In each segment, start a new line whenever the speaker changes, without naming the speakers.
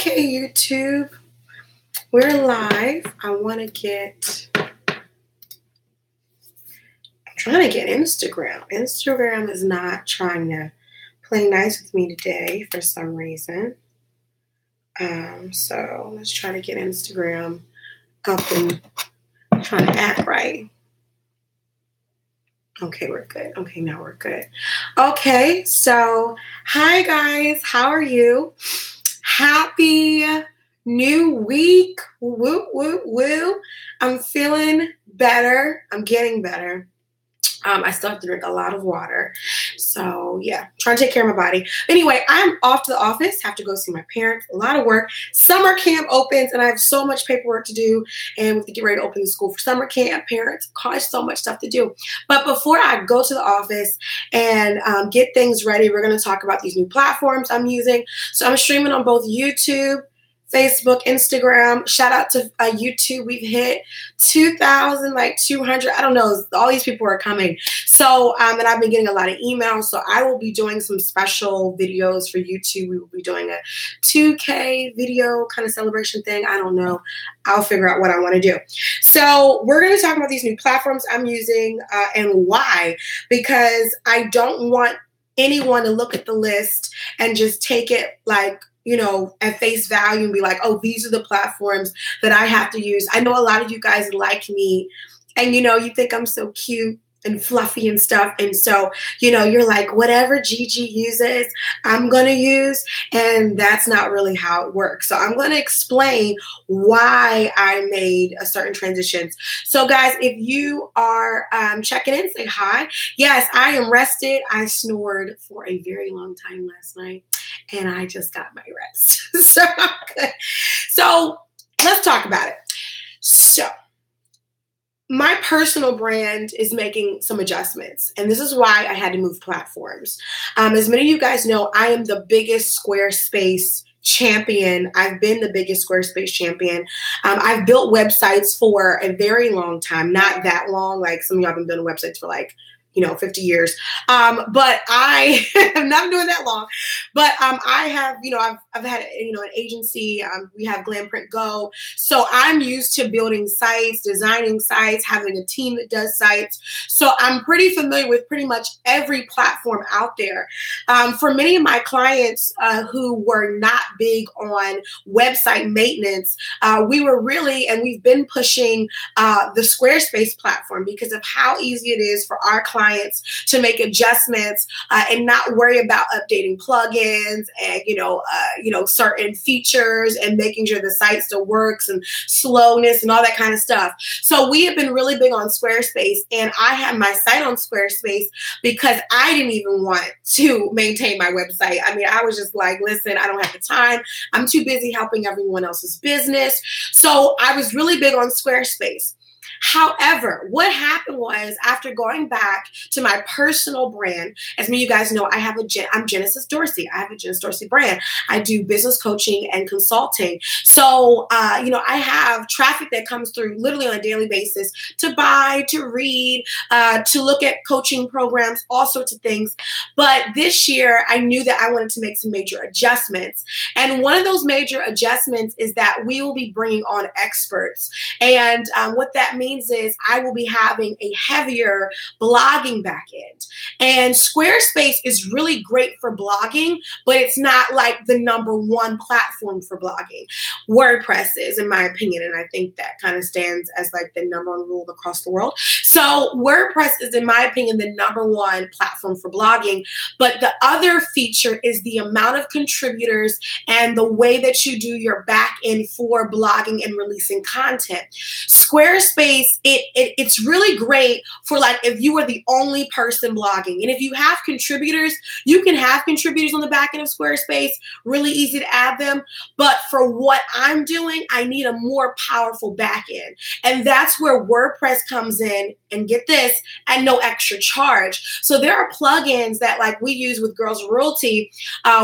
Okay, YouTube, we're live. I'm trying to get Instagram. Instagram is not trying to play nice with me today for some reason. So let's try to get Instagram up and trying to act right. Okay, we're good. Okay, now we're good. Okay, so hi guys, how are you? Happy new week. Woo, woo, woo. I'm feeling better. I'm getting better. I still have to drink a lot of water. So yeah, trying to take care of my body. Anyway, I'm off to the office, have to go see my parents, a lot of work. Summer camp opens and I have so much paperwork to do and we have to get ready to open the school for summer camp, parents, college, so much stuff to do. But before I go to the office and get things ready, we're going to talk about these new platforms I'm using. So I'm streaming on both YouTube, Facebook, Instagram. Shout out to YouTube. We've hit 2,000, like 200. I don't know. All these people are coming. So, and I've been getting a lot of emails. So I will be doing some special videos for YouTube. We will be doing a 2K video kind of celebration thing. I don't know. I'll figure out what I want to do. So we're going to talk about these new platforms I'm using and why. Because I don't want anyone to look at the list and just take it like, you know, at face value and be like, oh, these are the platforms that I have to use. I know a lot of you guys like me and, you know, you think I'm so cute and fluffy and stuff. And so, you know, you're like, whatever Gigi uses, I'm going to use. And that's not really how it works. So I'm going to explain why I made a certain transitions. So guys, if you are checking in, say hi. Yes, I am rested. I snored for a very long time last night and I just got my rest. So let's talk about it. So my personal brand is making some adjustments, and this is why I had to move platforms. As many of you guys know, I am the biggest Squarespace champion. I've been the biggest Squarespace champion. I've built websites for a very long time, not that long. Like some of y'all have been building websites for like, you know, 50 years. But I am not doing that long. But I have, you know, I've had, you know, an agency. We have Glam Print Go. So I'm used to building sites, designing sites, having a team that does sites. So I'm pretty familiar with pretty much every platform out there. For many of my clients who were not big on website maintenance, we were really, and we've been pushing the Squarespace platform because of how easy it is for our clients to make adjustments and not worry about updating plugins and you know certain features and making sure the site still works and slowness and all that kind of stuff. So we have been really big on Squarespace, and I have my site on Squarespace because I didn't even want to maintain my website. I mean, I was just like, listen, I don't have the time. I'm too busy helping everyone else's business. So I was really big on Squarespace. However, what happened was after going back to my personal brand, as many of you guys know, I'm Genesis Dorsey. I have a Genesis Dorsey brand. I do business coaching and consulting. So, you know, I have traffic that comes through literally on a daily basis to buy, to read, to look at coaching programs, all sorts of things. But this year, I knew that I wanted to make some major adjustments. And one of those major adjustments is that we will be bringing on experts. And what that means is I will be having a heavier blogging backend. And Squarespace is really great for blogging, but it's not like the #1 platform for blogging. Wordpress is, in my opinion, and I think that kind of stands as like the #1 rule across the world. So WordPress is, in my opinion, the #1 platform for blogging. But the other feature is the amount of contributors and the way that you do your backend for blogging and releasing content. Squarespace, it's really great for like if you are the only person blogging. And if you have contributors, you can have contributors on the back end of Squarespace, really easy to add them. But for what I'm doing, I need a more powerful back end. And that's where WordPress comes in, and get this, at no extra charge. So there are plugins that like we use with Girls Royalty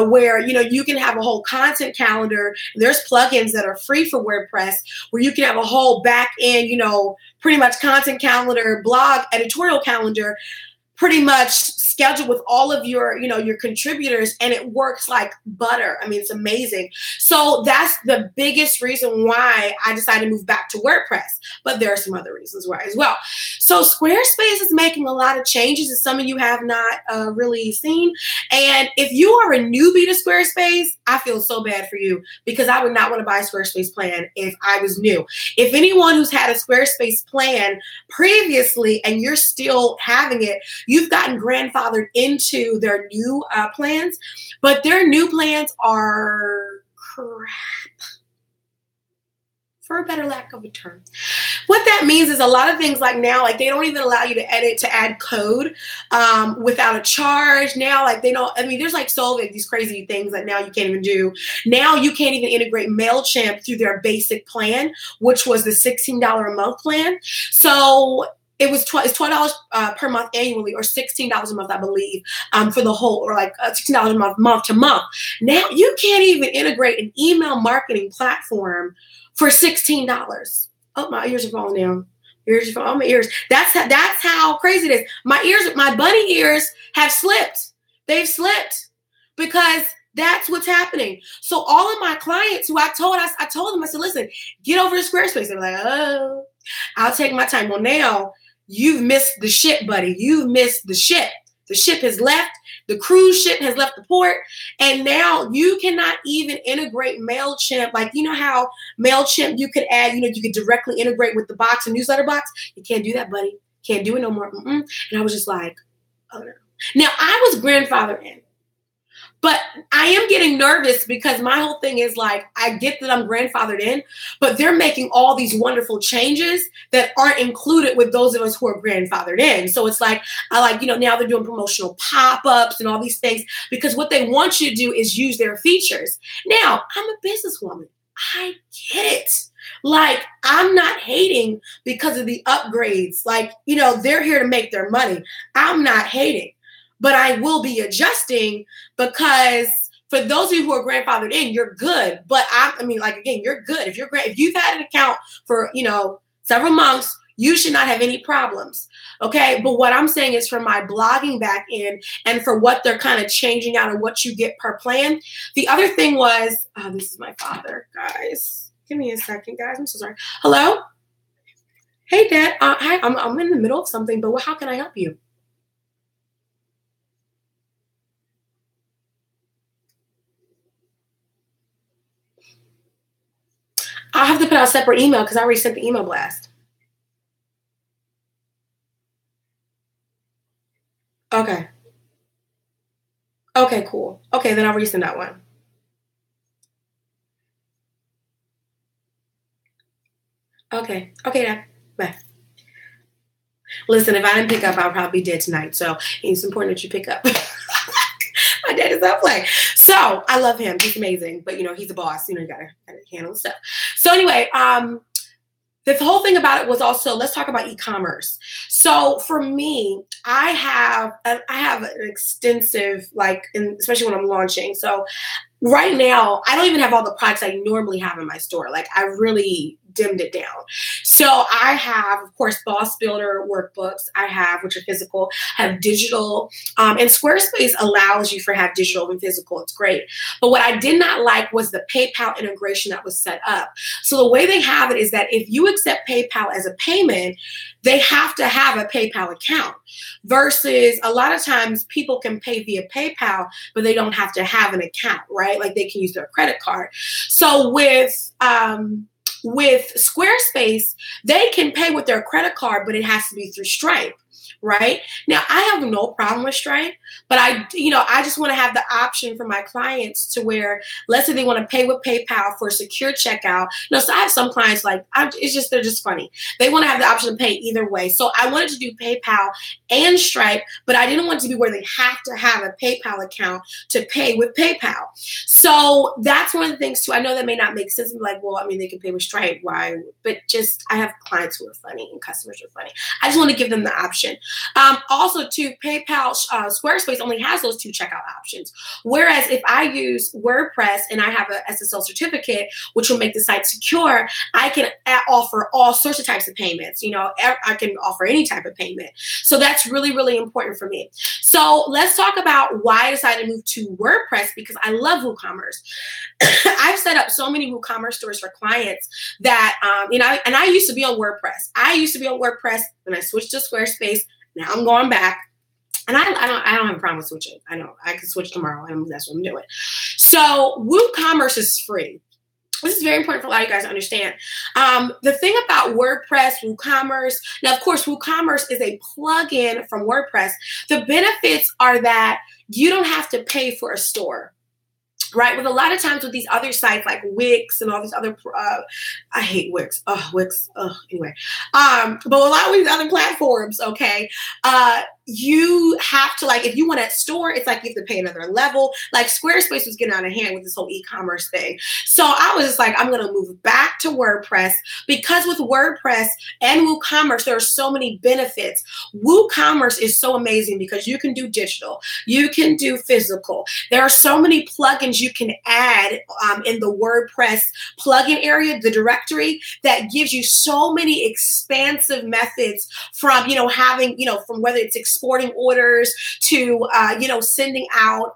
where, you know, you can have a whole content calendar. There's plugins that are free for WordPress where you can have a whole back end, you know, pretty much content calendar, blog, editorial calendar, pretty much schedule with all of your, your contributors, and it works like butter. I mean, it's amazing. So that's the biggest reason why I decided to move back to WordPress. But there are some other reasons why as well. So Squarespace is making a lot of changes that some of you have not really seen. And if you are a newbie to Squarespace, I feel so bad for you, because I would not want to buy a Squarespace plan if I was new. If anyone who's had a Squarespace plan previously and you're still having it, you've gotten grandfathered into their new plans, but their new plans are crap, for a better lack of a term. What that means is a lot of things like now, like they don't even allow you to add code without a charge. Now, like they don't, I mean, there's like so like these crazy things that now you can't even do. Now you can't even integrate Mailchimp through their basic plan, which was the $16 a month plan. So it's $12 per month annually, or $16 a month, I believe, for the whole, or like $16 a month to month. Now you can't even integrate an email marketing platform for $16. Oh, my ears are falling down. Ears are falling. Oh, my ears. That's how crazy it is. My bunny ears have slipped. They've slipped because that's what's happening. So all of my clients who I told them, I said, listen, get over to Squarespace. They're like, oh, I'll take my time. Well, now you've missed the ship, buddy. You've missed the ship. The ship has left. The cruise ship has left the port, and now you cannot even integrate Mailchimp. Like, you know how Mailchimp you could add, you could directly integrate with the box and newsletter box. You can't do that, buddy. Can't do it no more. And I was just like, oh no. Now I was grandfathered in, but I am getting nervous because my whole thing is like, I get that I'm grandfathered in, but they're making all these wonderful changes that aren't included with those of us who are grandfathered in. So it's like, now they're doing promotional pop-ups and all these things, because what they want you to do is use their features. Now, I'm a businesswoman. I get it. Like, I'm not hating because of the upgrades. Like, they're here to make their money. I'm not hating. But I will be adjusting, because for those of you who are grandfathered in, you're good. But again, you're good. If you've had an account for, several months, you should not have any problems. Okay. But what I'm saying is, for my blogging back end and for what they're kind of changing out of what you get per plan. The other thing was, this is my father, guys. Give me a second, guys. I'm so sorry. Hello. Hey, Dad. Hi. I'm in the middle of something, but how can I help you? I'll have to put out a separate email because I already sent the email blast. Okay. Okay, cool. Okay, then I'll resend that one. Okay. Okay, Dad. Bye. Listen, if I didn't pick up, I'll probably be dead tonight. So it's important that you pick up. My dad is not playing. So I love him. He's amazing. But, he's a boss. You gotta handle stuff. So anyway, the whole thing about it was also, let's talk about e-commerce. So for me, I have an extensive, especially when I'm launching. So right now, I don't even have all the products I normally have in my store. Like, I really dimmed it down. So I have, of course, Boss Builder workbooks. I have, which are physical, have digital, and Squarespace allows you for have digital and physical. It's great. But what I did not like was the PayPal integration that was set up. So the way they have it is that if you accept PayPal as a payment, they have to have a PayPal account, versus a lot of times people can pay via PayPal, but they don't have to have an account, right? Like, they can use their credit card. So with Squarespace, they can pay with their credit card, but it has to be through Stripe, right? Now, I have no problem with Stripe, but I just want to have the option for my clients to where, let's say they want to pay with PayPal for a secure checkout. So I have some clients they're just funny. They want to have the option to pay either way. So I wanted to do PayPal and Stripe, but I didn't want it to be where they have to have a PayPal account to pay with PayPal. So that's one of the things too. I know that may not make sense. I'm like, well, they can pay with Stripe. Why? But I have clients who are funny and customers who are funny. I just want to give them the option. option. Also, too, PayPal, Squarespace only has those 2 checkout options. Whereas if I use WordPress and I have a SSL certificate, which will make the site secure, I can offer all sorts of types of payments. You know, I can offer any type of payment. So that's really, really important for me. So let's talk about why I decided to move to WordPress, because I love WooCommerce. I've set up so many WooCommerce stores for clients that, you know, and I used to be on WordPress. I used to be on WordPress when I switched to Squarespace. Now I'm going back. And I don't have a problem with switching. I know I can switch tomorrow, and that's what I'm doing. So WooCommerce is free. This is very important for a lot of you guys to understand. The thing about WordPress, WooCommerce, now, of course, WooCommerce is a plugin from WordPress. The benefits are that you don't have to pay for a store. Right? With a lot of times with these other sites like Wix and all these other, I hate Wix. Wix. Anyway. But a lot of these other platforms, okay, you have to, like, if you want to store, it's like you have to pay another level. Like Squarespace was getting out of hand with this whole e-commerce thing. So I was just like, I'm going to move back to WordPress, because with WordPress and WooCommerce, there are so many benefits. WooCommerce is so amazing because you can do digital, you can do physical. There are so many plugins you can add in the WordPress plugin area, the directory, that gives you so many expansive methods from, you know, having, you know, from whether it's exporting orders to, you know, sending out,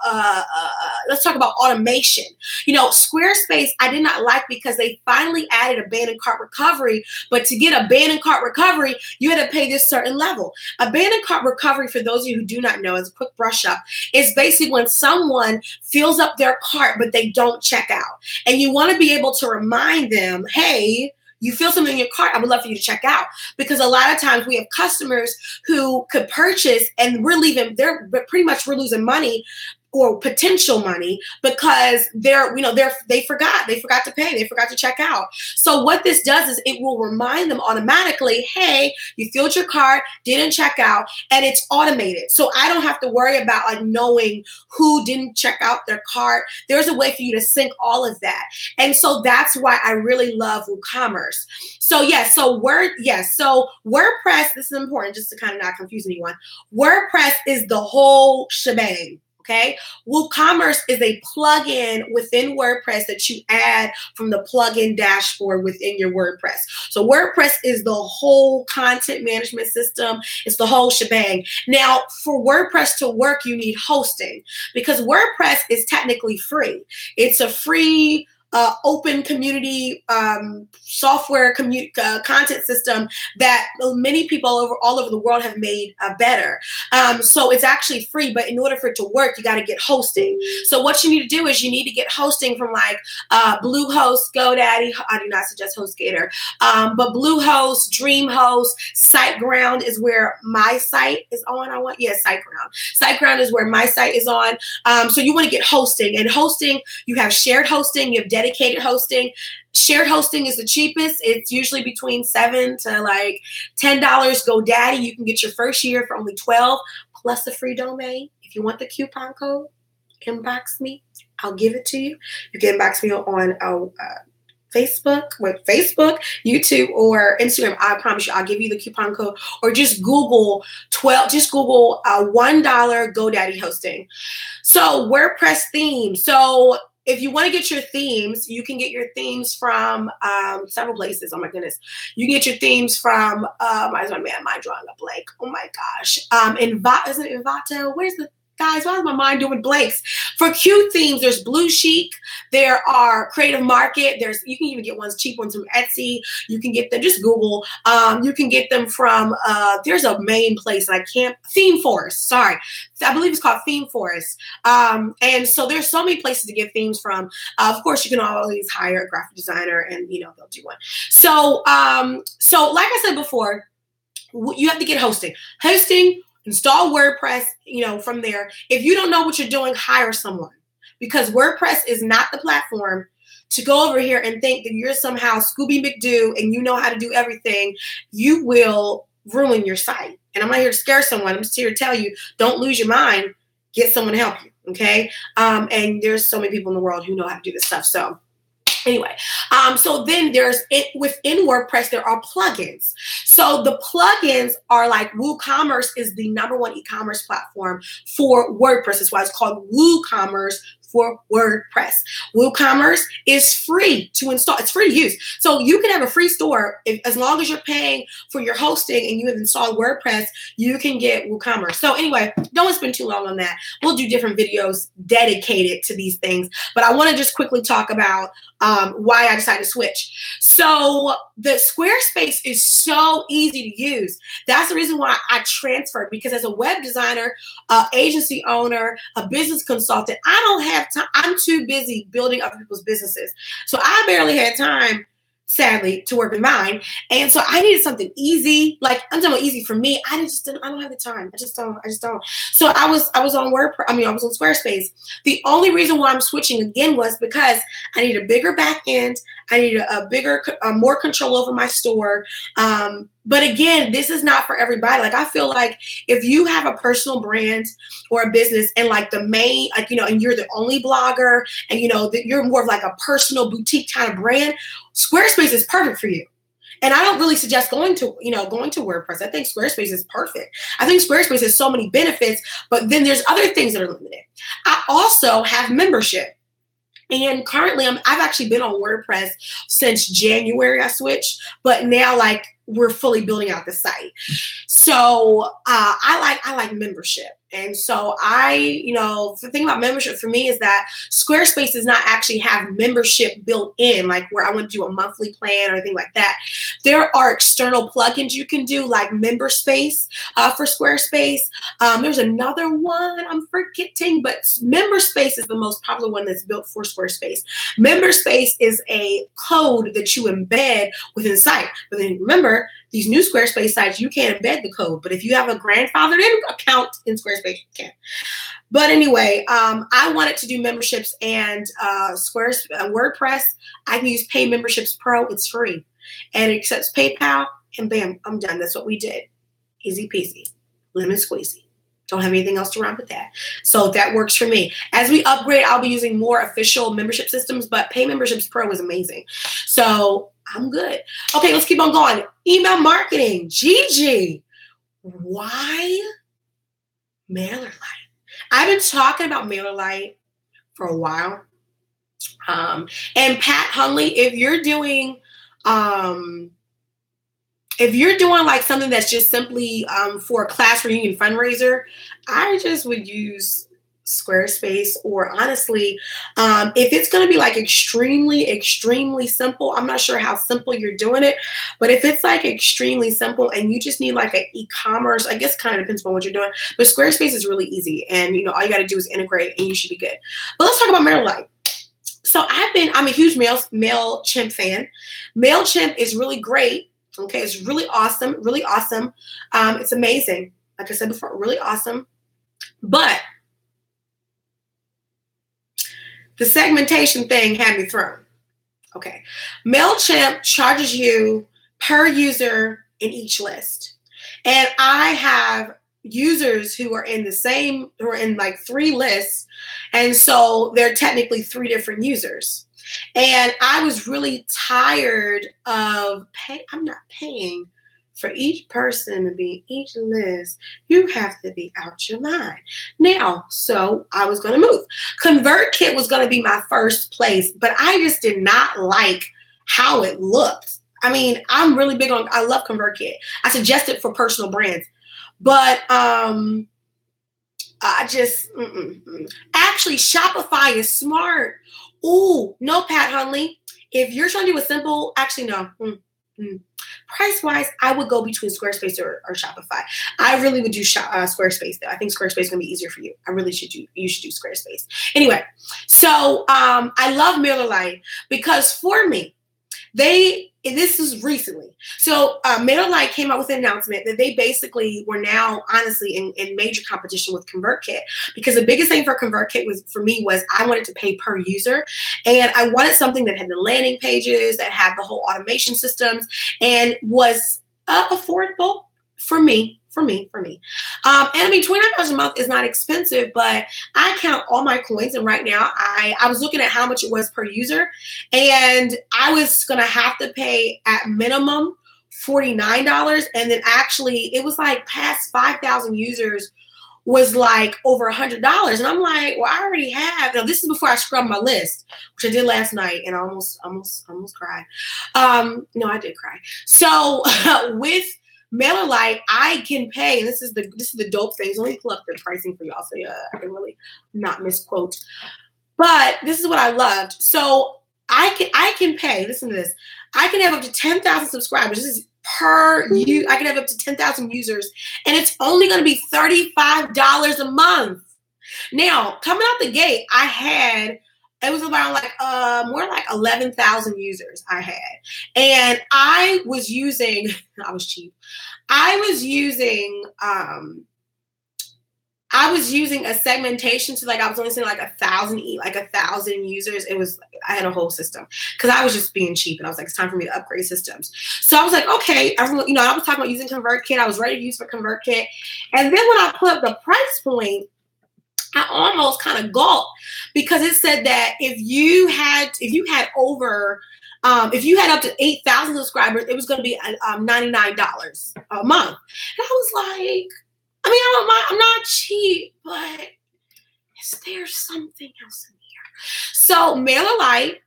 let's talk about automation. You know, Squarespace, I did not like because they finally added abandoned cart recovery, but to get abandoned cart recovery, you had to pay this certain level. Abandoned cart recovery, for those of you who do not know, as a quick brush up, is basically when someone fills up their cart, but they don't check out. And you want to be able to remind them, hey, you feel something in your cart, I would love for you to check out. Because a lot of times we have customers who could purchase and we're losing money or potential money because they forgot to pay, they forgot to check out. So what this does is it will remind them automatically, hey, you filled your cart, didn't check out, and it's automated. So I don't have to worry about like knowing who didn't check out their cart. There's a way for you to sync all of that. And so that's why I really love WooCommerce. So so WordPress, this is important just to kind of not confuse anyone. WordPress is the whole shebang. Okay, WooCommerce is a plugin within WordPress that you add from the plugin dashboard within your WordPress. So WordPress is the whole content management system. It's the whole shebang. Now, for WordPress to work, you need hosting, because WordPress is technically free. It's a free open community software content system that many people all over the world have made better. So it's actually free, but in order for it to work, you got to get hosting. So what you need to do is you need to get hosting from like Bluehost, GoDaddy. I do not suggest HostGator, but Bluehost, DreamHost, SiteGround is where my site is on. SiteGround. SiteGround is where my site is on. So you want to get hosting, and hosting, you have shared hosting, you have dedicated hosting. Shared hosting is the cheapest. It's usually between $7 to like $10. GoDaddy, you can get your first year for only $12 plus a free domain. If you want the coupon code, inbox me. I'll give it to you. You can inbox me on Facebook, YouTube, or Instagram. I promise you, I'll give you the coupon code, or just Google $1 GoDaddy hosting. So WordPress themes. So if you want to get your themes, you can get your themes from several places. Oh my goodness. You can get your themes from, why is my mind drawing a blank? Oh my gosh. Isn't it Envato? Where's the, guys, why is my mind doing blanks? For cute themes, there's Blue Chic. There are Creative Market. You can even get cheap ones from Etsy. You can get them, just Google. You can get them from, there's a main place, and Theme Forest. Sorry. I believe it's called Theme Forest. And so there's so many places to get themes from. Of course, you can always hire a graphic designer, and they'll do one. So like I said before, you have to get hosting. Install WordPress, from there. If you don't know what you're doing, hire someone, because WordPress is not the platform to go over here and think that you're somehow Scooby McDoo and you know how to do everything. You will ruin your site. And I'm not here to scare someone. I'm just here to tell you, don't lose your mind. Get someone to help you, okay? And there's so many people in the world who know how to do this stuff. So Anyway, so then within WordPress, there are plugins. So the plugins are like WooCommerce is the #1 e-commerce platform for WordPress. That's why it's called WooCommerce for WordPress. WooCommerce is free to install. It's free to use. So you can have a free store as long as you're paying for your hosting and you have installed WordPress, you can get WooCommerce. So anyway, don't spend too long on that. We'll do different videos dedicated to these things. But I want to just quickly talk about why I decided to switch. So the Squarespace is so easy to use. That's the reason why I transferred, because as a web designer, agency owner, a business consultant, I don't have time. I'm too busy building other people's businesses. So I barely had time, sadly, to work with mine. And so I needed something easy. Like, I'm talking about easy for me. I don't have the time. I just don't. So I was on WordPress. I was on Squarespace. The only reason why I'm switching again was because I need a bigger back end. I need more control over my store. But again, this is not for everybody. Like, I feel like if you have a personal brand or a business and like the main, like, and you're the only blogger and, that you're more of like a personal boutique kind of brand, Squarespace is perfect for you. And I don't really suggest going to WordPress. I think Squarespace is perfect. I think Squarespace has so many benefits, but then there's other things that are limited. I also have membership. And currently I've actually been on WordPress since January I switched, but now like we're fully building out the site. So I like membership. And so the thing about membership for me is that Squarespace does not actually have membership built in, like where I want to do a monthly plan or anything like that. There are external plugins you can do, like MemberSpace for Squarespace. There's another one I'm forgetting, but MemberSpace is the most popular one that's built for Squarespace. MemberSpace is a code that you embed within the site. But then remember, these new Squarespace sites, you can't embed the code. But if you have a grandfathered in account in Squarespace, you can. But anyway, I wanted to do memberships and WordPress. I can use Pay Memberships Pro. It's free. And it accepts PayPal. And bam, I'm done. That's what we did. Easy peasy. Lemon squeezy. Don't have anything else to run with that. So that works for me. As we upgrade, I'll be using more official membership systems, but Pay Memberships Pro is amazing. So I'm good. Okay, let's keep on going. Email marketing. Gigi. Why Mailerlite? I've been talking about Mailerlite for a while. And Pat Hunley, if you're doing like something that's just simply for a class reunion fundraiser, I just would use Squarespace, or honestly, if it's going to be like extremely simple, I'm not sure how simple you're doing it, but if it's like extremely simple and you just need like an e-commerce, I guess kind of depends on what you're doing, but Squarespace is really easy, and all you got to do is integrate and you should be good. But let's talk about Mailerlite. So I'm a huge Mailchimp fan. Mailchimp is really great. Okay, it's really awesome, really awesome. It's amazing. Like I said before, really awesome. But the segmentation thing had me thrown. Okay. Mailchimp charges you per user in each list. And I have users who are in like 3 lists. And so they're technically 3 different users. And I was really tired of I'm not paying for each person to be each list. You have to be out your mind. Now, so I was going to move. ConvertKit was going to be my first place, but I just did not like how it looked. I mean, I'm really big on, I love ConvertKit. I suggest it for personal brands, but I just, Actually, Shopify is smart. Ooh, no, Pat Hunley. If you're trying to do a simple, actually, no. Price-wise, I would go between Squarespace or Shopify. I really would do Squarespace, though. I think Squarespace is going to be easier for you. You should do Squarespace. Anyway, so I love Mailerlite because for me, this is recently. So Mailerlite came out with an announcement that they basically were now, honestly, in major competition with ConvertKit, because the biggest thing for ConvertKit was I wanted to pay per user, and I wanted something that had the landing pages, that had the whole automation systems, and was affordable for me. For me. And I mean, $29 a month is not expensive, but I count all my coins. And right now I was looking at how much it was per user, and I was going to have to pay at minimum $49. And then actually it was like past 5,000 users was like over $100. And I'm like, well, I already have. Now, this is before I scrubbed my list, which I did last night, and I almost cried. No, I did cry. So with Mailerlite, I can pay, and this is the dope thing. So let me pull up the pricing for y'all so I can really not misquote. But this is what I loved. So I can pay. Listen to this. I can have up to 10,000 subscribers. This is per you. I can have up to 10,000 users, and it's only going to be $35 a month. Now, coming out the gate, it was around like more like 11,000 users I had. And I was using, I was cheap. I was using a segmentation to like, I was only saying like 1,000 users. I had a whole system because I was just being cheap, and I was like, it's time for me to upgrade systems. So I was like, okay, I was talking about using ConvertKit. I was ready to use for ConvertKit. And then when I put up the price point, I almost kind of gulped, because it said that if you had up to 8,000 subscribers, it was going to be $99 a month. And I was like, I mean, I'm not cheap, but is there something else in here? So Mailerlite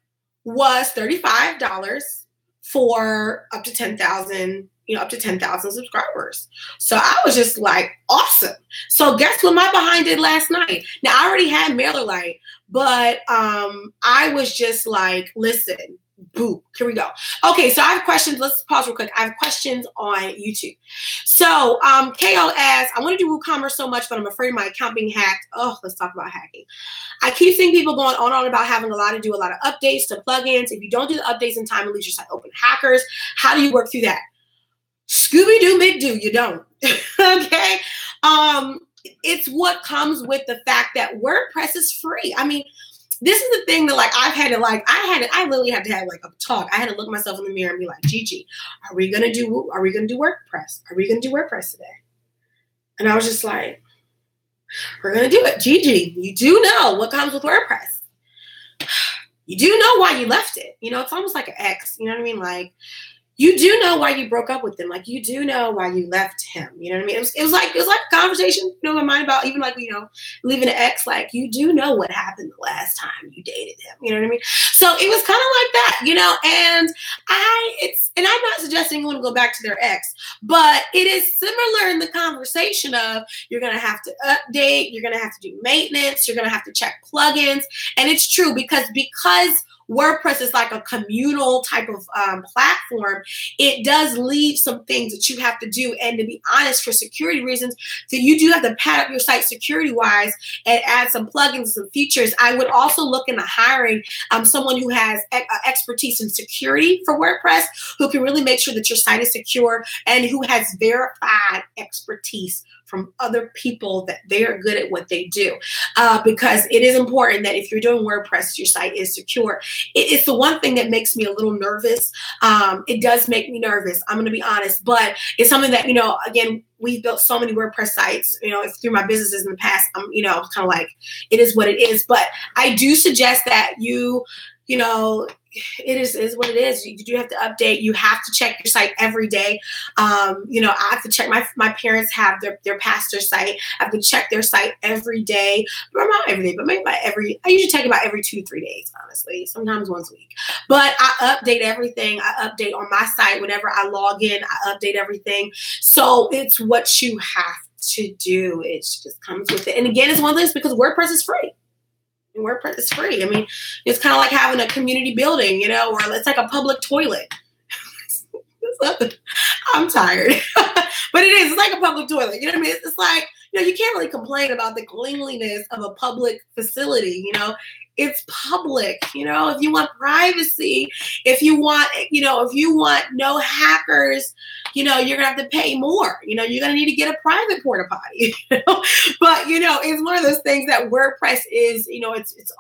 was $35 for up to 10,000. Up to 10,000 subscribers. So I was just like, awesome. So guess what my behind did last night? Now, I already had Mailerlite, but I was just like, listen, boo, here we go. Okay, so I have questions. Let's pause real quick. I have questions on YouTube. So KO asks, I want to do WooCommerce so much, but I'm afraid my account being hacked. Oh, let's talk about hacking. I keep seeing people going on and on about having a lot of updates to plugins. If you don't do the updates in time, it leaves your site open to hackers. How do you work through that? Scooby-Doo, McDoo, you don't. Okay? It's what comes with the fact that WordPress is free. I mean, this is the thing that I literally had to have like a talk. I had to look myself in the mirror and be like, Gigi, are we gonna do WordPress? Are we gonna do WordPress today? And I was just like, we're gonna do it. Gigi, you do know what comes with WordPress. You do know why you left it. It's almost like an ex, you know what I mean? Like, you do know why you broke up with them. Like, you do know why you left him. You know what I mean? It was like a conversation, in my mind about even like, leaving an ex. Like, you do know what happened the last time you dated him. You know what I mean? So it was kind of like that, and I'm not suggesting you want to go back to their ex, but it is similar in the conversation of you're going to have to update, you're going to have to do maintenance, you're going to have to check plugins. And it's true because WordPress is like a communal type of platform. It does leave some things that you have to do. And to be honest, for security reasons, so you do have to pad up your site security-wise and add some plugins and some features. I would also look into hiring someone who has expertise in security for WordPress, who can really make sure that your site is secure and who has verified expertise from other people that they are good at what they do. Because it is important that if you're doing WordPress, your site is secure. It's the one thing that makes me a little nervous. It does make me nervous. I'm going to be honest, but it's something that, again, we've built so many WordPress sites, through my businesses in the past. I'm, kind of like, it is what it is. But I do suggest that it is what it is. You do have to update. You have to check your site every day. I have to check my parents have their pastor's site. I have to check their site every day. But not every day, but maybe I usually check about every 2 to 3 days, honestly, sometimes once a week. But I update everything. I update on my site whenever I log in. I update everything. So it's what you have to do. It just comes with it. And again, it's one of those because WordPress is free. And WordPress is free. I mean, it's kind of like having a community building, or it's like a public toilet. I'm tired. But it is. It's like a public toilet. You know what I mean? It's like, you can't really complain about the cleanliness of a public facility, it's public. If you want privacy, if you want no hackers, you're gonna have to pay more. You're gonna need to get a private porta potty. But it's one of those things that WordPress is. It's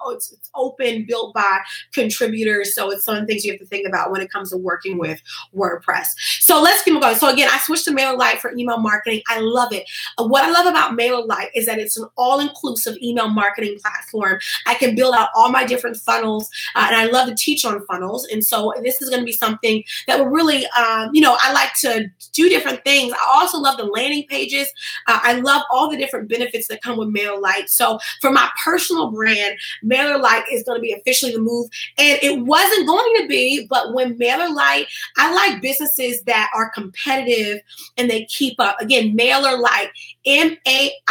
open, built by contributors. So it's some of the things you have to think about when it comes to working with WordPress. So let's keep going. So again, I switched to Mailerlite for email marketing. I love it. What I love about Mailerlite is that it's an all-inclusive email marketing platform. I can build out all my different funnels, and I love to teach on funnels. And so this is going to be something that will really, I like to do different things. I also love the landing pages. I love all the different benefits that come with Mailerlite. So for my personal brand, Mailerlite is going to be officially the move. And it wasn't going to be, but when Mailerlite, I like businesses that are competitive and they keep up. Again, Mailerlite, Mailerlite.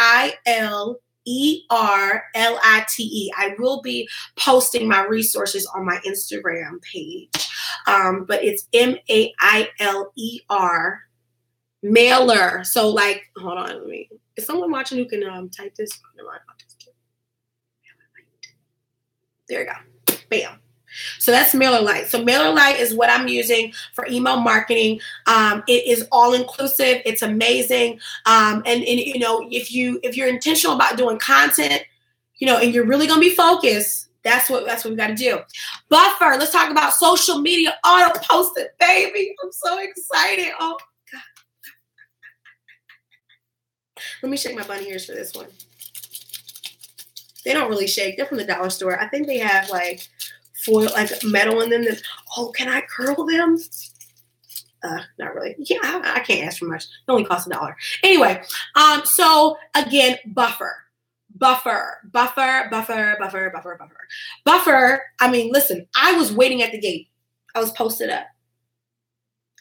I will be posting my resources on my Instagram page. But it's Mailer. Mailer. So like, hold on, is someone watching who can type this? Never mind. There you go. Bam. So that's Mailerlite. So Mailerlite is what I'm using for email marketing. It is all inclusive. It's amazing. And if you're intentional about doing content, and you're really gonna be focused, that's what we got to do. Buffer. Let's talk about social media auto posted, baby. I'm so excited. Oh God. Let me shake my bunny ears for this one. They don't really shake. They're from the dollar store. I think they have like foil, like metal in them. Can I curl them? Not really. Yeah, I can't ask for much. It only costs $1. Anyway, so again, buffer. Buffer. I mean, listen, I was waiting at the gate. I was posted up.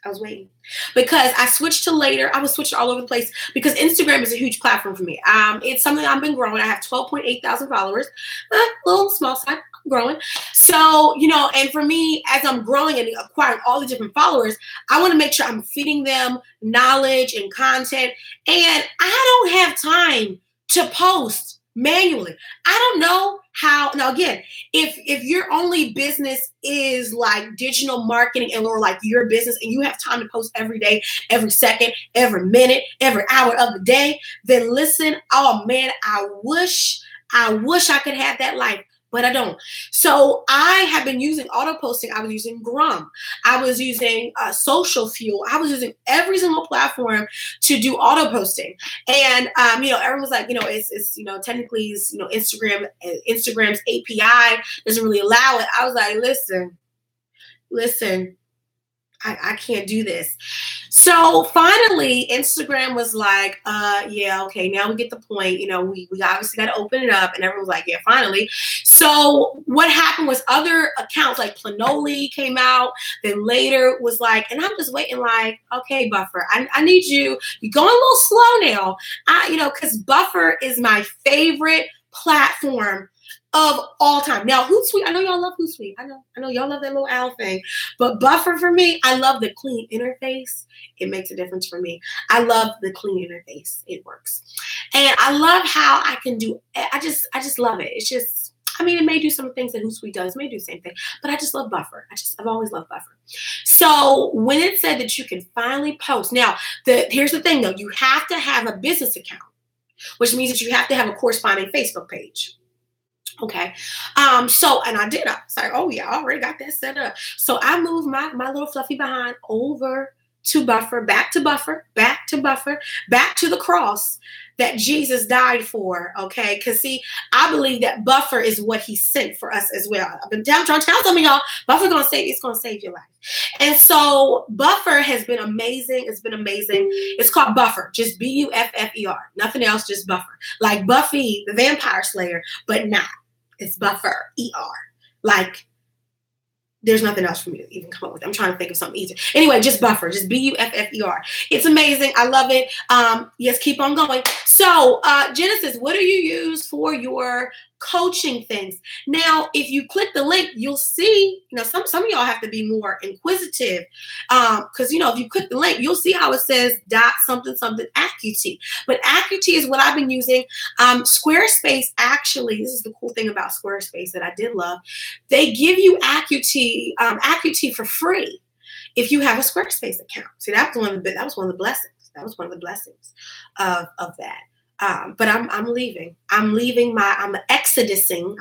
I was waiting because I switched to later. I was switching all over the place because Instagram is a huge platform for me. It's something I've been growing. I have 12.8 thousand followers, a little small side, growing. So, and for me, as I'm growing and acquiring all the different followers, I want to make sure I'm feeding them knowledge and content. And I don't have time to post manually. I don't know how. Now, again, if your only business is like digital marketing or like your business and you have time to post every day, every second, every minute, every hour of the day, then listen, oh man, I wish I could have that life. But I don't. So I have been using auto posting. I was using Grum. I was using Social Fuel. I was using every single platform to do auto posting. And everyone was like, it's technically it's, Instagram's API doesn't really allow it. I was like, listen. I can't do this. So finally, Instagram was like, yeah, okay, now we get the point. We obviously got to open it up. And everyone was like, yeah, finally. So what happened was other accounts like Planoli came out. Then later was like, and I'm just waiting like, okay, Buffer, I need you. You're going a little slow now. Because Buffer is my favorite platform of all time. Now, Hootsuite, I know y'all love Hootsuite. I know y'all love that little owl thing. But Buffer for me, I love the clean interface. It makes a difference for me. I love the clean interface. It works. And I love how I can do, I just love it. It's just, it may do some things that Hootsuite does. It may do the same thing. But I just love Buffer. I've always loved Buffer. So when it said that you can finally post, now, here's the thing though. You have to have a business account, which means that you have to have a corresponding Facebook page. Okay. And I did. I was like, oh yeah, I already got that set up. So I moved my little fluffy behind over to Buffer, back to Buffer, back to Buffer, back to the cross that Jesus died for. Okay. Because see, I believe that Buffer is what he sent for us as well. I've been trying to tell some of y'all, Buffer's going to save your life. And so Buffer has been amazing. It's been amazing. It's called Buffer, just Buffer, nothing else, just Buffer. Like Buffy, the vampire slayer, but not. It's Buffer, ER. Like there's nothing else for me to even come up with. I'm trying to think of something easier. Anyway, just Buffer, just Buffer. It's amazing. I love it. Yes, keep on going. So Genesis, what do you use for your coaching things? Now, if you click the link, you'll see, some of y'all have to be more inquisitive. Because, if you click the link, you'll see how it says .something Acuity. But Acuity is what I've been using. Squarespace, actually, this is the cool thing about Squarespace that I did love. They give you Acuity for free if you have a Squarespace account. See, that was one of the blessings. That was one of the blessings of that. But I'm leaving. I'm exodusing.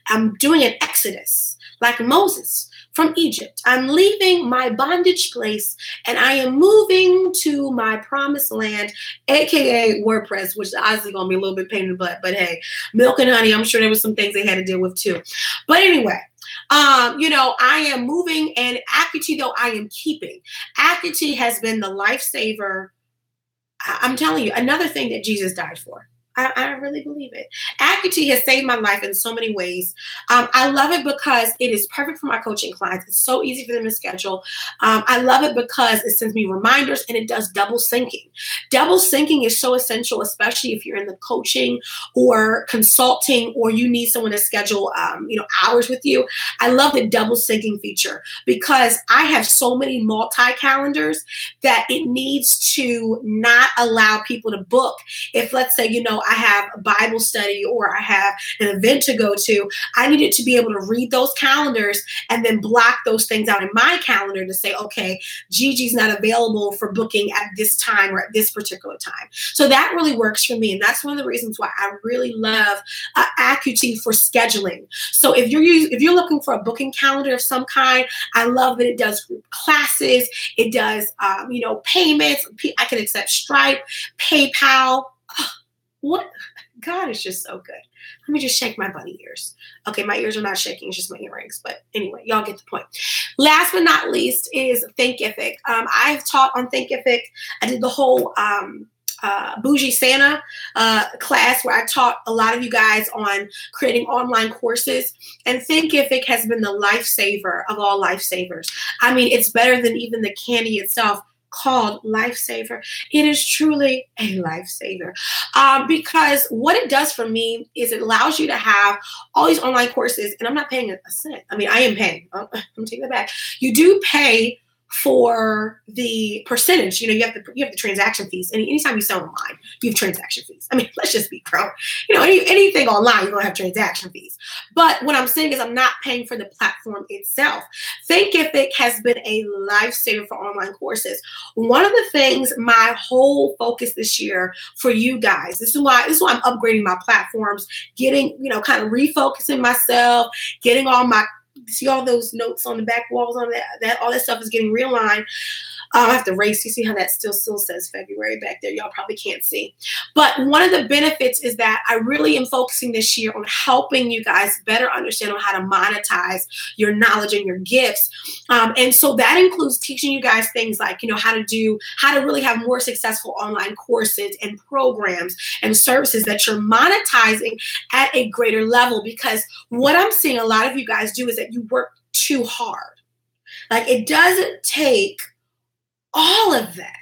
I'm doing an exodus like Moses from Egypt. I'm leaving my bondage place and I am moving to my promised land, aka WordPress, which is honestly gonna be a little bit pain in the butt. But hey, milk and honey, I'm sure there was some things they had to deal with too. But anyway, I am moving, and Acuity, though, I am keeping. Acuity has been the lifesaver. I'm telling you, another thing that Jesus died for. I really believe it. Acuity has saved my life in so many ways. I love it because it is perfect for my coaching clients. It's so easy for them to schedule. I love it because it sends me reminders and it does double syncing. Double syncing is so essential, especially if you're in the coaching or consulting or you need someone to schedule, hours with you. I love the double syncing feature because I have so many multi-calendars that it needs to not allow people to book. If, let's say, I have a Bible study or I have an event to go to, I needed to be able to read those calendars and then block those things out in my calendar to say, okay, Gigi's not available for booking at this time or at this particular time. So that really works for me. And that's one of the reasons why I really love Acuity for scheduling. So if you're looking for a booking calendar of some kind, I love that it does group classes. It does, payments. I can accept Stripe, PayPal. What? God is just so good. Let me just shake my bunny ears. Okay, my ears are not shaking. It's just my earrings. But anyway, y'all get the point. Last but not least is Thinkific. I've taught on Thinkific. I did the whole Bougie Santa class where I taught a lot of you guys on creating online courses. And Thinkific has been the lifesaver of all lifesavers. I mean, it's better than even the candy itself, called Lifesaver. It is truly a lifesaver because what it does for me is it allows you to have all these online courses, and I'm not paying a cent. I mean, I am paying. I'm taking it back. You do pay for the percentage. You have the transaction fees. And anytime you sell online, you have transaction fees. I mean, let's just be pro. Anything online, you're gonna have transaction fees. But what I'm saying is I'm not paying for the platform itself. Thinkific has been a lifesaver for online courses. One of the things, my whole focus this year for you guys, this is why I'm upgrading my platforms, getting, kind of refocusing myself, getting all my, see all those notes on the back walls on that all that stuff is getting realigned. I have to erase. You see how that still says February back there? Y'all probably can't see. But one of the benefits is that I really am focusing this year on helping you guys better understand on how to monetize your knowledge and your gifts. And so that includes teaching you guys things like, how to really have more successful online courses and programs and services that you're monetizing at a greater level. Because what I'm seeing a lot of you guys do is that you work too hard. Like, it doesn't take all of that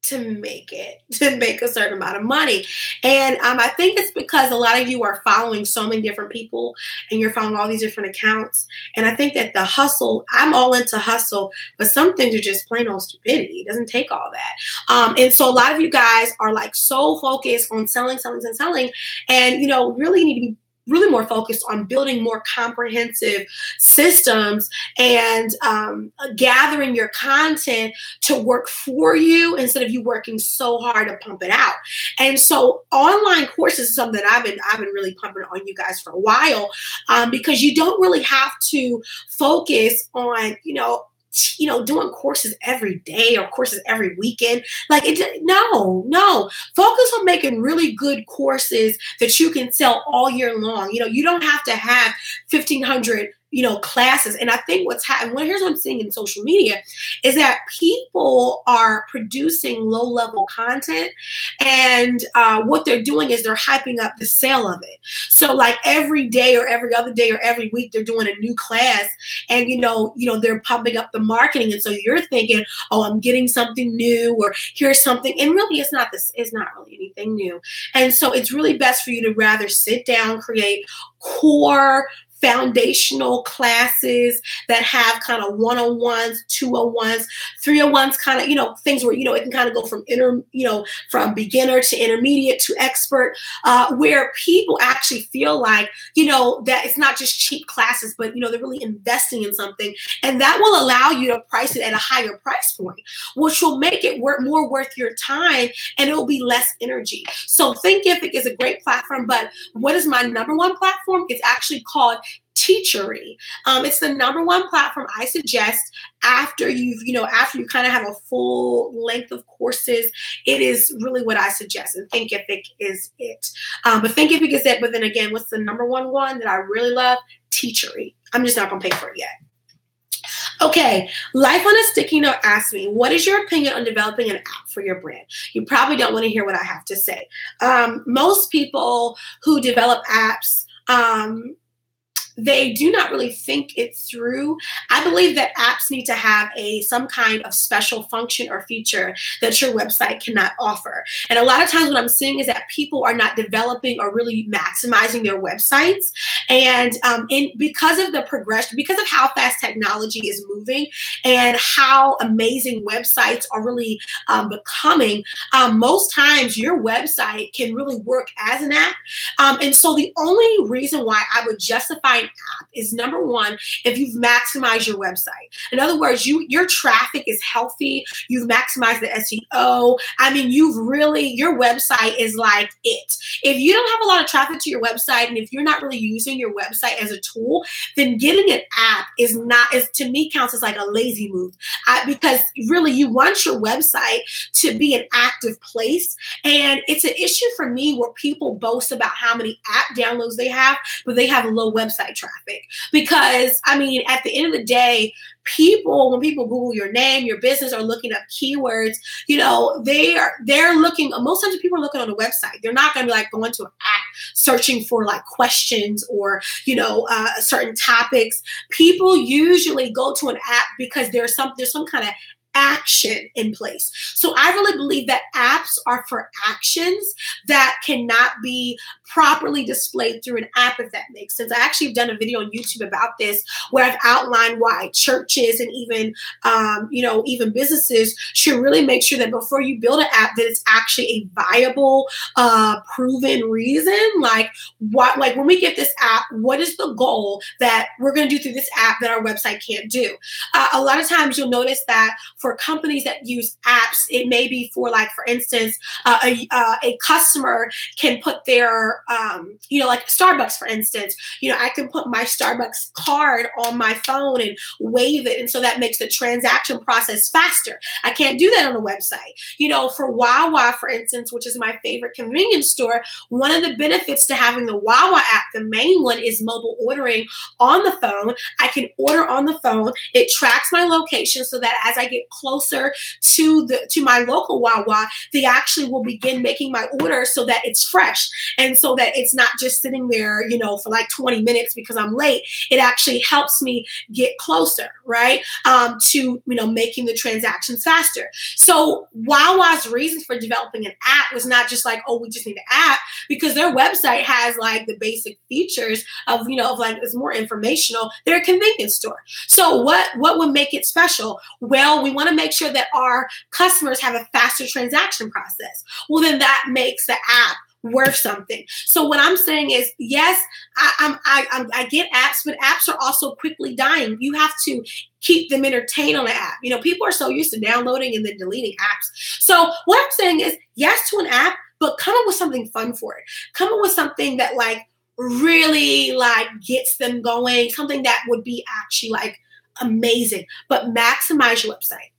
to make a certain amount of money. And I think it's because a lot of you are following so many different people and you're following all these different accounts. And I think that the hustle, I'm all into hustle, but some things are just plain old stupidity. It doesn't take all that. And so a lot of you guys are like so focused on selling. And, really need to be really more focused on building more comprehensive systems and gathering your content to work for you instead of you working so hard to pump it out. And so online courses is something that I've been really pumping on you guys for a while because you don't really have to focus on, doing courses every day or courses every weekend. No. Focus on making really good courses that you can sell all year long. You don't have to have 1,500 classes. And I think what's happening, here's what I'm seeing in social media, is that people are producing low-level content, and what they're doing is they're hyping up the sale of it. So like every day or every other day or every week, they're doing a new class, and they're pumping up the marketing. And so you're thinking, oh, I'm getting something new, or here's something. And really, it's not really anything new. And so it's really best for you to rather sit down, create core foundational classes that have kind of 101s, 201s, 301s, kind of, things where, it can kind of go from from beginner to intermediate to expert, where people actually feel like, that it's not just cheap classes, but, they're really investing in something. And that will allow you to price it at a higher price point, which will make it more worth your time, and it will be less energy. So Thinkific is a great platform, but what is my number one platform? It's actually called Teachery. It's the number one platform I suggest after you kind of have a full length of courses. It is really what I suggest, and Thinkific is it. But Thinkific is it. But then again, what's the number one that I really love? Teachery. I'm just not going to pay for it yet. Okay, Life on a Sticky Note asks me, what is your opinion on developing an app for your brand? You probably don't want to hear what I have to say. Most people who develop apps, they do not really think it through. I believe that apps need to have some kind of special function or feature that your website cannot offer. And a lot of times what I'm seeing is that people are not developing or really maximizing their websites. And because of the progression, because of how fast technology is moving and how amazing websites are really becoming, most times your website can really work as an app. And so the only reason why I would justify app is, number one, if you've maximized your website. In other words, your traffic is healthy. You've maximized the SEO. I mean, your website is like it. If you don't have a lot of traffic to your website, and if you're not really using your website as a tool, then getting an app is to me counts as like a lazy move, because really you want your website to be an active place. And it's an issue for me where people boast about how many app downloads they have, but they have low website traffic. Because I mean, at the end of the day, when people Google your name, your business, or looking up keywords, they're looking, most times people are looking on the website. They're not going to be like going to an app searching for like questions or, certain topics. People usually go to an app because there's some kind of action in place. So I really believe that apps are for actions that cannot be properly displayed through an app, if that makes sense. I actually have done a video on YouTube about this where I've outlined why churches and even businesses should really make sure that before you build an app that it's actually a viable, proven reason. Like when we get this app, what is the goal that we're going to do through this app that our website can't do? A lot of times you'll notice that for companies that use apps, it may be for instance, a customer can put their, like Starbucks, for instance, I can put my Starbucks card on my phone and wave it. And so that makes the transaction process faster. I can't do that on a website. For Wawa, for instance, which is my favorite convenience store, one of the benefits to having the Wawa app, the main one, is mobile ordering on the phone. I can order on the phone. It tracks my location so that as I get closer to my local Wawa, they actually will begin making my order so that it's fresh. And so that it's not just sitting there, for like 20 minutes because I'm late. It actually helps me get closer, right? To, making the transactions faster. So Wawa's reason for developing an app was not just like, oh, we just need an app, because their website has like the basic features of it's more informational. They're a convenience store. So what would make it special? Well, we want to make sure that our customers have a faster transaction process. Well, then that makes the app worth something. So what I'm saying is, yes, I get apps, but apps are also quickly dying. You have to keep them entertained on the app. People are so used to downloading and then deleting apps. So what I'm saying is, yes to an app, but come up with something fun for it. Come up with something that really gets them going, something that would be actually amazing, but maximize your website.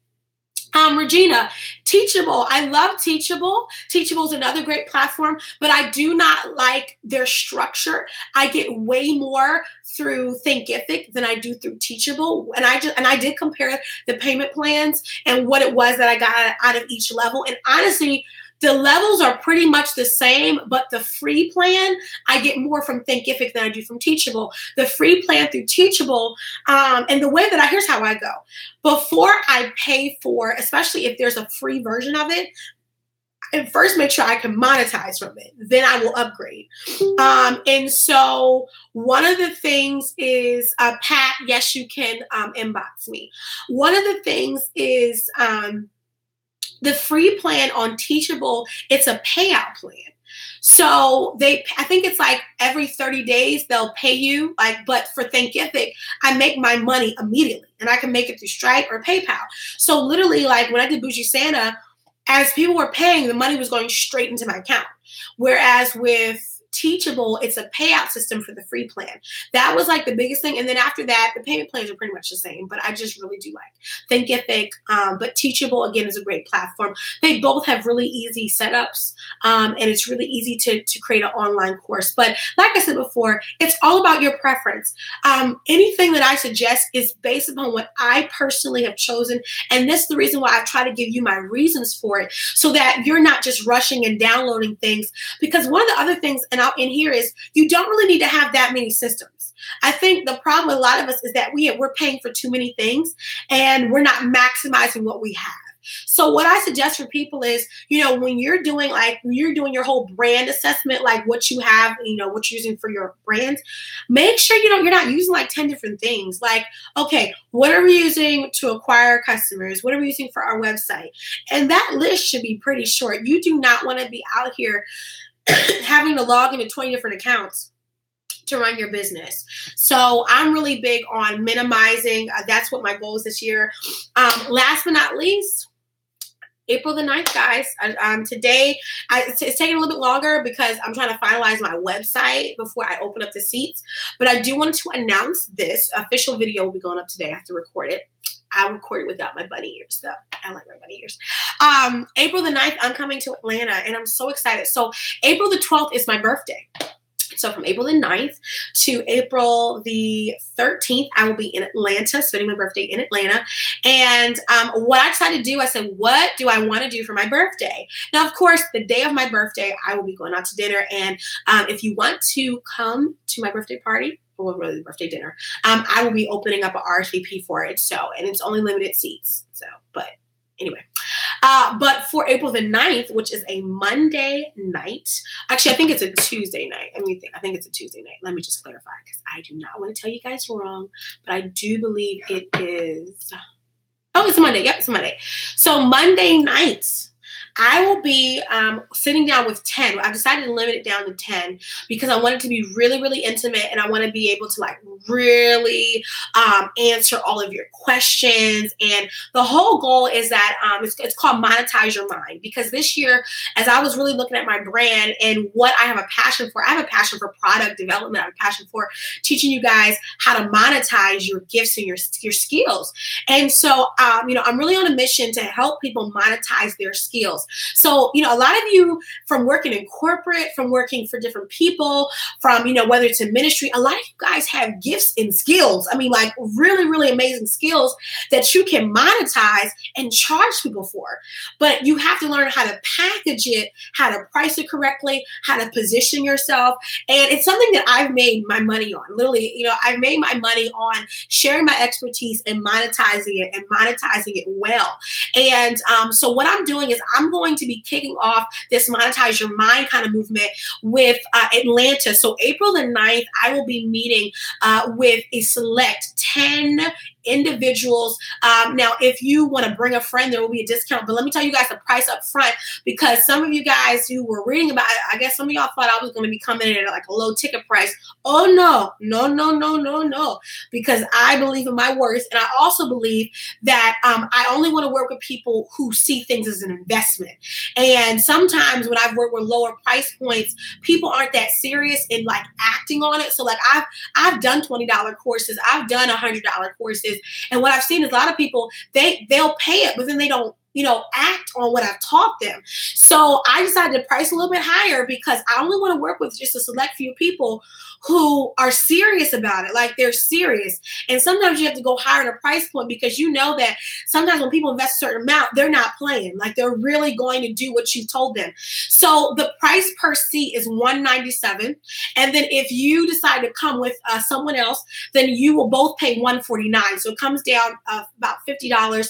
Regina, Teachable. I love Teachable. Teachable is another great platform, but I do not like their structure. I get way more through Thinkific than I do through Teachable. And I did compare the payment plans and what it was that I got out of each level. And honestly, the levels are pretty much the same, but the free plan, I get more from Thinkific than I do from Teachable. The free plan through Teachable, and the way that here's how I go. Before I pay for, especially if there's a free version of it, and first make sure I can monetize from it. Then I will upgrade. And so one of the things is, Pat, yes, you can inbox me. One of the things is, the free plan on Teachable, it's a payout plan. So I think it's like every 30 days they'll pay you, but for Thinkific, I make my money immediately and I can make it through Stripe or PayPal. So literally, like when I did Bougie Santa, as people were paying, the money was going straight into my account. Whereas with Teachable, it's a payout system for the free plan. That was like the biggest thing. And then after that, the payment plans are pretty much the same, but I just really do like Thinkific. But Teachable, again, is a great platform. They both have really easy setups, and it's really easy to create an online course. But like I said before, it's all about your preference. Anything that I suggest is based upon what I personally have chosen. And this is the reason why I try to give you my reasons for it, so that you're not just rushing and downloading things. Because one of the other things, and in here is, you don't really need to have that many systems. I think the problem with a lot of us is that we're paying for too many things and we're not maximizing what we have. So what I suggest for people is, when you're doing your whole brand assessment, like what you have, what you're using for your brand, make sure you're not using like 10 different things. Like, okay, what are we using to acquire customers? What are we using for our website? And that list should be pretty short. You do not want to be out here having to log into 20 different accounts to run your business. So I'm really big on minimizing. That's what my goal is this year. Last but not least, April the 9th, guys. Today, it's taking a little bit longer because I'm trying to finalize my website before I open up the seats. But I do want to announce this. Official video will be going up today. I have to record it. I record it without my bunny ears, though. I like my bunny ears. April the 9th, I'm coming to Atlanta, and I'm so excited. So April the 12th is my birthday. So from April the 9th to April the 13th, I will be in Atlanta, spending my birthday in Atlanta. And what I decided to do, I said, what do I want to do for my birthday? Now, of course, the day of my birthday, I will be going out to dinner. And if you want to come to my birthday party, or really birthday dinner, I will be opening up an RSVP for it. So, and it's only limited seats. So, but anyway. But for April the 9th, which is a Monday night, actually, I think it's a Tuesday night. I think it's a Tuesday night. Let me just clarify, because I do not want to tell you guys wrong, but I do believe it is. Oh, it's Monday. Yep, it's Monday. So Monday nights, I will be sitting down with 10. I decided to limit it down to 10 because I want it to be really, really intimate, and I want to be able to like really answer all of your questions. And the whole goal is that it's called Monetize Your Mind, because this year, as I was really looking at my brand and what I have a passion for, I have a passion for product development. I have a passion for teaching you guys how to monetize your gifts and your skills. And so, I'm really on a mission to help people monetize their skills. So, a lot of you, from working in corporate, from working for different people, from, whether it's in ministry, a lot of you guys have gifts and skills. I mean, like really, really amazing skills that you can monetize and charge people for. But you have to learn how to package it, how to price it correctly, how to position yourself. And it's something that I've made my money on. Literally, I've made my money on sharing my expertise and monetizing it well. And so what I'm doing is I'm going to be kicking off this Monetize Your Mind kind of movement with Atlanta. So April the 9th, I will be meeting with a select 10 individuals. Now, if you want to bring a friend, there will be a discount. But let me tell you guys the price up front, because some of you guys who were reading about it, I guess some of y'all thought I was going to be coming in at like a low ticket price. Oh, no. Because I believe in my worth. And I also believe that I only want to work with people who see things as an investment. And sometimes when I've worked with lower price points, people aren't that serious in like acting on it. So like I've done $20 courses. I've done $100 courses. And what I've seen is a lot of people, they'll pay it, but then they don't act on what I've taught them. So I decided to price a little bit higher because I only want to work with just a select few people who are serious about it. Like, they're serious. And sometimes you have to go higher in a price point because you know that sometimes when people invest a certain amount, they're not playing. Like, they're really going to do what you told them. So the price per seat is $197. And then if you decide to come with someone else, then you will both pay $149. So it comes down about $50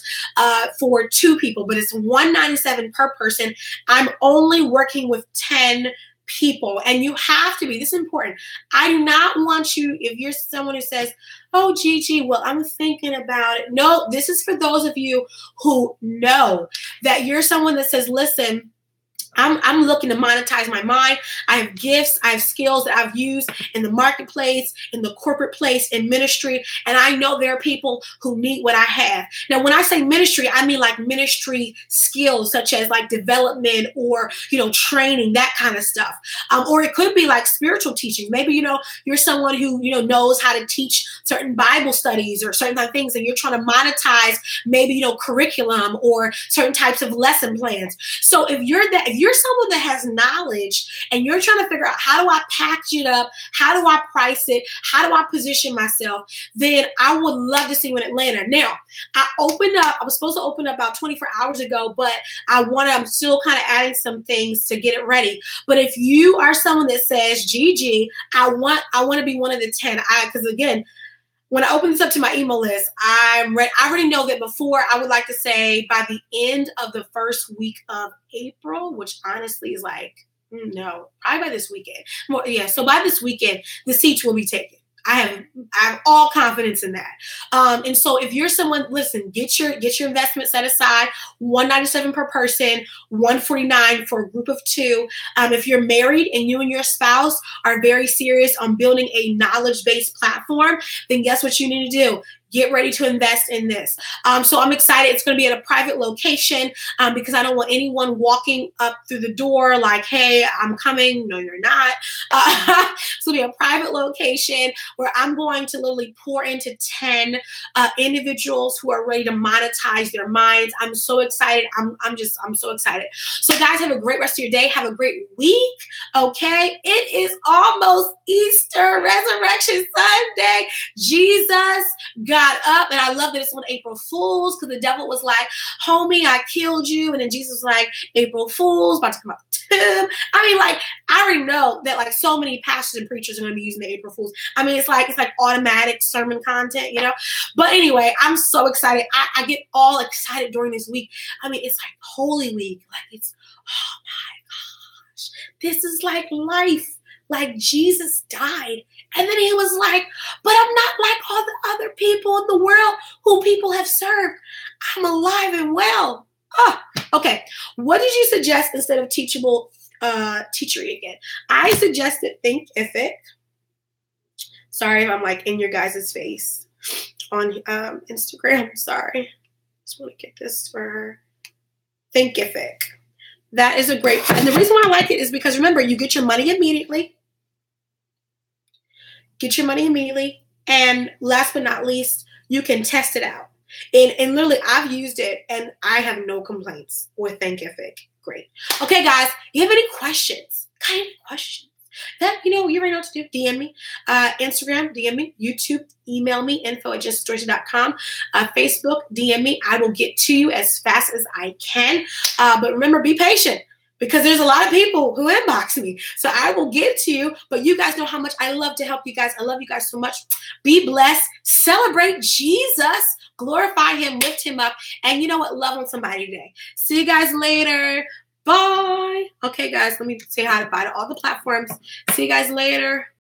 for 2 people, but it's $197 per person. I'm only working with 10 people, and you have to be. This is important. I do not want you, if you're someone who says, oh, Gigi, well, I'm thinking about it. No, this is for those of you who know that you're someone that says, listen, I'm looking to monetize my mind. I have gifts, I have skills that I've used in the marketplace, in the corporate place, in ministry, and I know there are people who need what I have. Now, when I say ministry, I mean like ministry skills, such as like development or, training, that kind of stuff. Or it could be like spiritual teaching. Maybe, you're someone who, knows how to teach certain Bible studies or certain kind of things, and you're trying to monetize maybe, curriculum or certain types of lesson plans. So if you're someone that has knowledge and you're trying to figure out how do I package it up, how do I price it, how do I position myself, then I would love to see you in Atlanta. Now, I was supposed to open up about 24 hours ago, but I'm still kind of adding some things to get it ready. But if you are someone that says, Gigi, I want to be one of the 10, because again, when I open this up to my email list, I already know that before, I would like to say by the end of the first week of April, which honestly is like, no, probably by this weekend. Well, yeah, so by this weekend, the seats will be taken. I have all confidence in that. And so if you're someone, listen, get your investment set aside, $197 per person, $149 for a group of 2. If you're married and you and your spouse are very serious on building a knowledge-based platform, then guess what you need to do? Get ready to invest in this. So I'm excited. It's going to be at a private location because I don't want anyone walking up through the door like, hey, I'm coming. No, you're not. It's going to be a private location where I'm going to literally pour into 10 individuals who are ready to monetize their minds. I'm so excited. I'm so excited. So guys, have a great rest of your day. Have a great week. Okay. It is almost Easter, Resurrection Sunday. Jesus got up, and I love that it's on April Fools because the devil was like, homie, I killed you. And then Jesus was like, April Fools, about to come out Tim. I mean, like, I already know that like so many pastors and preachers are going to be using the April Fools. I mean, it's like automatic sermon content, But anyway, I'm so excited. I get all excited during this week. I mean, it's like Holy Week. Like, it's, oh my gosh, this is like life. Like, Jesus died. And then he was like, but I'm not like all the other people in the world who people have served. I'm alive and well. Oh, okay. What did you suggest instead of Teachable Teachery again? I suggested Thinkific. Sorry if I'm like in your guys' face on Instagram. Sorry. Just want to get this for her. Thinkific. That is a great, and the reason why I like it is because remember, you get your money immediately. Get your money immediately. And last but not least, you can test it out. And literally, I've used it and I have no complaints with Thinkific. Great. Okay, guys, you have any questions? That, you already know what to do. DM me. Instagram, DM me. YouTube, email me, info@genesisdorsey.com. Facebook, DM me. I will get to you as fast as I can. But remember, be patient because there's a lot of people who inbox me. So I will get to you. But you guys know how much I love to help you guys. I love you guys so much. Be blessed. Celebrate Jesus. Glorify him. Lift him up. And you know what? Love on somebody today. See you guys later. Bye. Okay, guys, let me say hi to all the platforms. See you guys later.